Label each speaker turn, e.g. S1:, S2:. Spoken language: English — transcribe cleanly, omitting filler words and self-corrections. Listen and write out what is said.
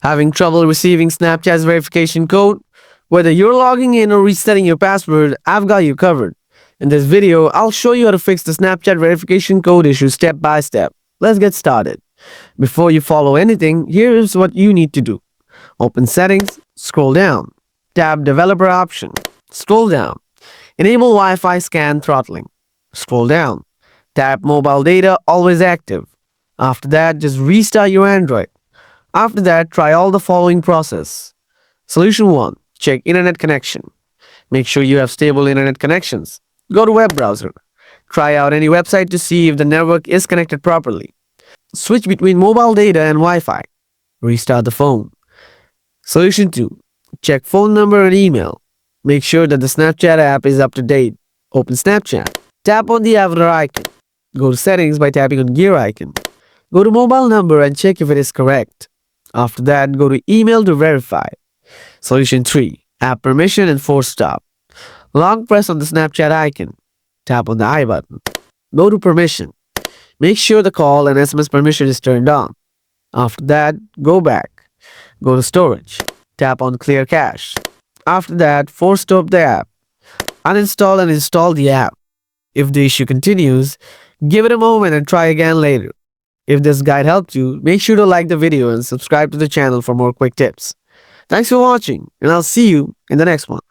S1: Having trouble receiving Snapchat's verification code? Whether you're logging in or resetting your password, I've got you covered. In this video, I'll show you how to fix the Snapchat verification code issue step by step. Let's get started. Before you follow anything, here's what you need to do. Open Settings, scroll down. Tap Developer Option. Scroll down. Enable Wi-Fi scan throttling. Scroll down. Tap Mobile Data Always Active. After that, just restart your Android. After that, try all the following process. Solution 1. Check internet connection. Make sure you have stable internet connections. Go to web browser. Try out any website to see if the network is connected properly. Switch between mobile data and Wi-Fi. Restart the phone. Solution 2. Check phone number and email. Make sure that the Snapchat app is up to date. Open Snapchat. Tap on the avatar icon. Go to Settings by tapping on gear icon. Go to mobile number and check if it is correct. After that, go to email to verify. Solution 3. App permission and force stop. Long press on the Snapchat icon. Tap on the I button. Go to permission. Make sure the call and SMS permission is turned on. After that, go back. Go to storage. Tap on clear cache. After that, force stop the app. Uninstall and install the app. If the issue continues, give it a moment and try again later. If this guide helped you, make sure to like the video and subscribe to the channel for more quick tips. Thanks for watching, and I'll see you in the next one.